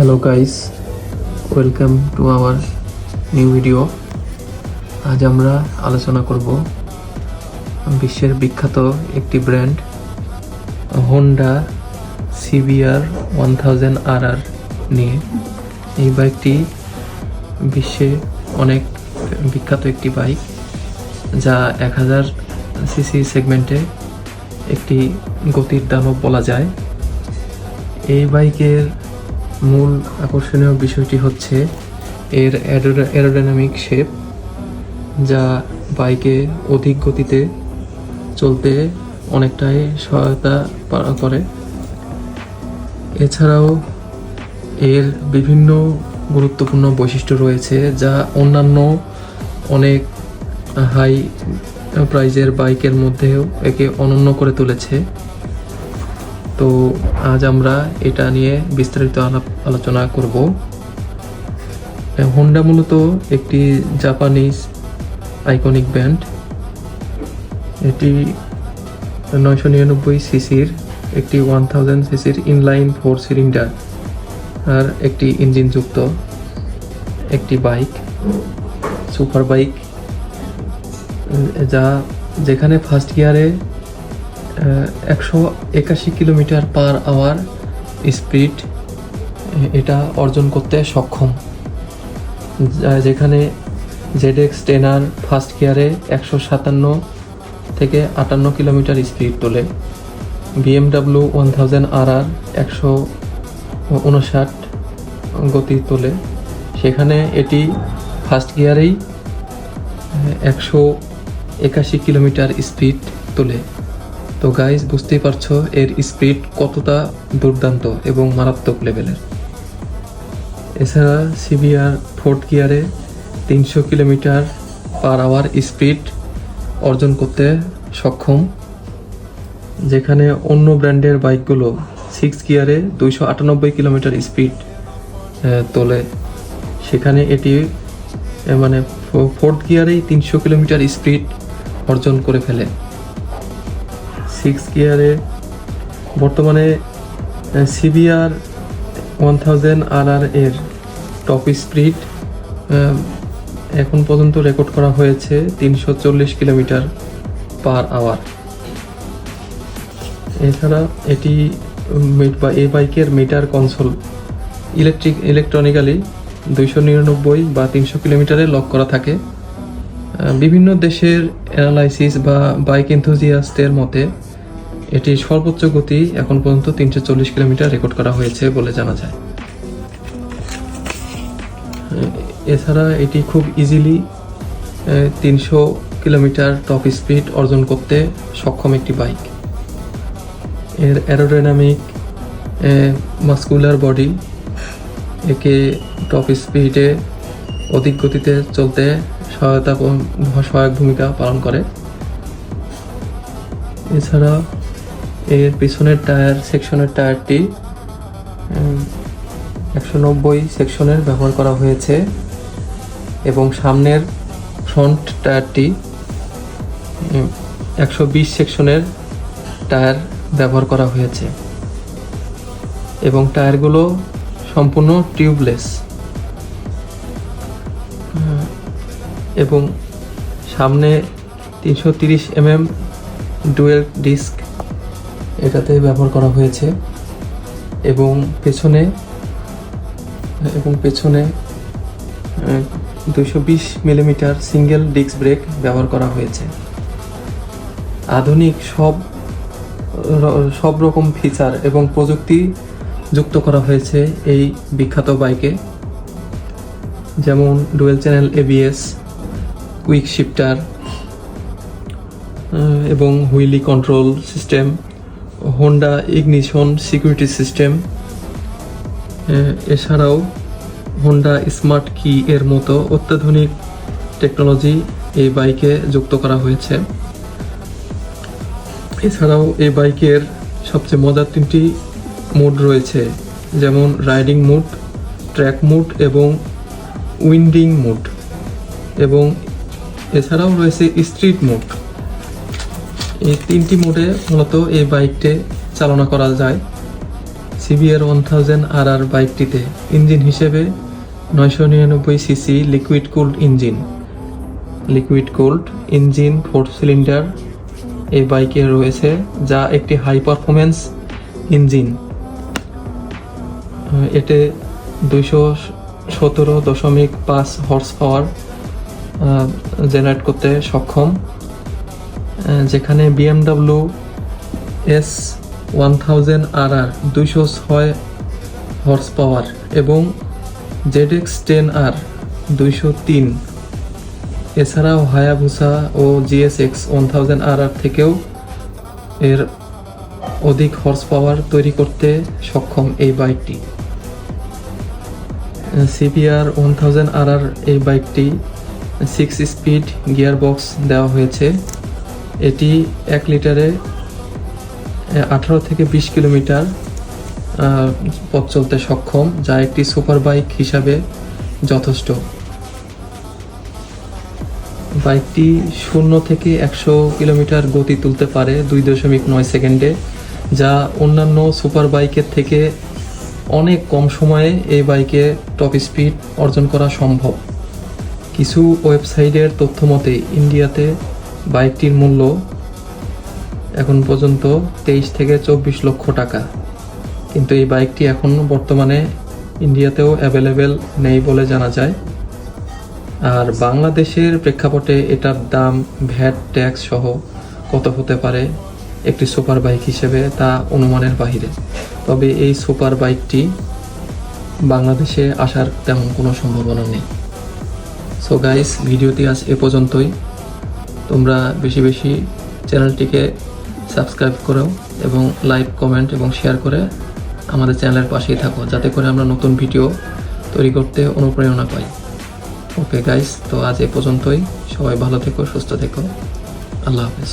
Hello guys, welcome to our new video. আজ আমরা আলোচনা করব বিশ্বের বিখ্যাত একটি ব্র্যান্ড হোন্ডা সিবিআর 1000RR নিয়ে। এই বাইকটি বিশ্বে অনেক বিখ্যাত একটি বাইক, যা 1000 সিসি সেগমেন্টে একটি গতির দানব বলা যায়। এই বাইকের মূল আকর্ষণীয় বিষয়টি হচ্ছে এর অ্যারোডাইনামিক শেপ, যা বাইকে অধিক গতিতে চলতে অনেকটাই সহায়তা করে। এছাড়াও এর বিভিন্ন গুরুত্বপূর্ণ বৈশিষ্ট্য রয়েছে, যা অন্যান্য অনেক হাই প্রাইজের বাইকের মধ্যেও একে অনন্য করে তুলেছে। তো আজ আমরা এটা নিয়ে বিস্তারিত আলোচনা করব। হোন্ডা মূলত একটি জাপানিজ আইকনিক ব্র্যান্ড। এটি 999 সিসির একটি 1000 সিসির ইনলাইন 4 সিলিন্ডার আর একটি ইঞ্জিনযুক্ত একটি বাইক, সুপার বাইক, যেখানে ফার্স্ট গিয়ারে 181 কিলোমিটার পার আওয়ার স্পিড এটা অর্জন করতে সক্ষম। যেখানে ZX টেনার ফার্স্ট গিয়ারে 157 থেকে 58 কিলোমিটার স্পিড তোলে। BMW 1000RR 159 গতি তোলে, সেখানে এটি ফার্স্ট গিয়ারেই 181 কিলোমিটার স্পিড তোলে। তো গাইজ, বুঝতেই পারছো এর স্পিড কতটা দুর্দান্ত এবং মারাত্মক লেভেলের। এছাড়া সিবিআর ফোর্থ গিয়ারে 300 কিলোমিটার পার আওয়ার স্পিড অর্জন করতে সক্ষম, যেখানে অন্য ব্র্যান্ডের বাইকগুলো 6 গিয়ারে 298 কিলোমিটার স্পিড তোলে। সেখানে এটি মানে ফোর্থ গিয়ারেই 300 কিলোমিটার স্পিড অর্জন করে ফেলে। 6 গিয়ারে বর্তমানে সিবিআর 1000RR এর টপ স্পিড এখন পর্যন্ত রেকর্ড করা হয়েছে 340 কিলোমিটার পার আওয়ার। এছাড়া এটি এই বাইকের মিটার কনসোল ইলেকট্রনিক্যালি 299 বা 300 কিলোমিটারে লক করা থাকে। বিভিন্ন দেশের অ্যানালাইসিস বা বাইক এনথুজিয়াস্টদের মতে এটির সর্বোচ্চ গতি এখন পর্যন্ত 340 কিলোমিটার রেকর্ড করা হয়েছে বলে জানা যায়। এছাড়া এটি খুব ইজিলি 300 কিলোমিটার টপ স্পিড অর্জন করতে সক্ষম একটি বাইক। এর অ্যারোডাইনামিক মাস্কুলার বডি একে টপ স্পিডে অধিক গতিতে চলতে সহায়ক ভূমিকা পালন করে। এছাড়া এর পিছনের সেকশনের টায়ারটি 190 সেকশনের ব্যবহার করা হয়েছে এবং সামনের ফ্রন্ট টায়ারটি 120 সেকশনের টায়ার ব্যবহার করা হয়েছে এবং টায়ারগুলো সম্পূর্ণ টিউবলেস এবং সামনে 330 mm ডুয়েল ডিস্ক এটাতে ব্যবহার করা হয়েছে এবং পেছনে 220 মিলিমিটার সিঙ্গেল ডিস্ক ব্রেক ব্যবহার করা হয়েছে। আধুনিক সব রকম ফিচার এবং প্রযুক্তি যুক্ত করা হয়েছে এই বিখ্যাত বাইকে, যেমন dual channel ABS, quick shifter এবং wheelie control system, Honda ignition security system. এছাড়াও হোন্ডা স্মার্ট কি এর মতো অত্যাধুনিক টেকনোলজি এই বাইকে যুক্ত করা হয়েছে। এছাড়াও এই বাইকের সবচেয়ে মজার 3টি মোড রয়েছে, যেমন রাইডিং মোড, ট্র্যাক মোড এবং উইন্ডিং মোড, এবং এছাড়াও রয়েছে স্ট্রিট মোড। এই 3টি মোডে মূলত এই বাইকটি চালনা করা যায়। সিবিআর 1000 বাইকটিতে ইঞ্জিন হিসেবে 999 CC liquid cooled engine 4 cylinder এই বাইকে রয়েছে, যা একটি হাই পারফরমেন্স ইঞ্জিন। এতে 217.5 হর্স পাওয়ার জেনারেট করতে সক্ষম, যেখানে BMW S1000RR 206 হর্স পাওয়ার এবং ZX10R 203, এছাড়াও হায়াবুসা ও GSX 1000RR থেকেও এর অধিক হর্স পাওয়ার তৈরি করতে সক্ষম এই বাইকটি। CBR 1000RR এই বাইকটি 6 স্পিড গিয়ারবক্স দেওয়া হয়েছে। এটি 1 লিটারে 18 থেকে 20 কিলোমিটার পথ চলতে সক্ষম, যা একটি সুপার বাইক হিসাবে যথেষ্ট। বাইকটি 0 থেকে 100 কিলোমিটার গতি তুলতে পারে 2.9 সেকেন্ডে, যা অন্যান্য সুপার বাইকের থেকে অনেক কম সময়ে এই বাইকে টপ স্পিড অর্জন করা সম্ভব। কিছু ওয়েবসাইটের তথ্য মতে ইন্ডিয়াতে বাইকটির মূল্য এখন পর্যন্ত 23 থেকে 24 লক্ষ টাকা, কিন্তু এই বাইকটি এখন বর্তমানে ইন্ডিয়াতেও অ্যাভেলেবেল নেই বলে জানা যায়। আর বাংলাদেশের প্রেক্ষাপটে এটার দাম, ভ্যাট, ট্যাক্স সহ কত হতে পারে একটি সুপার বাইক হিসেবে তা অনুমানের বাহিরে। তবে এই সুপার বাইকটি বাংলাদেশে আসার তেমন কোনো সম্ভাবনা নেই। সো গাইস, ভিডিওটি আজ এ পর্যন্তই। তোমরা বেশি বেশি চ্যানেলটিকে সাবস্ক্রাইব করো এবং লাইক, কমেন্ট এবং শেয়ার করে আমাদের চ্যানেলের পাশেই থাকো, যাতে করে আমরা নতুন ভিডিও তৈরি করতে অনুপ্রেরণা পাই। ওকে গাইস, তো আজ এ পর্যন্তই। সবাই ভালো থেকো, সুস্থ থেকো। আল্লাহ হাফেজ।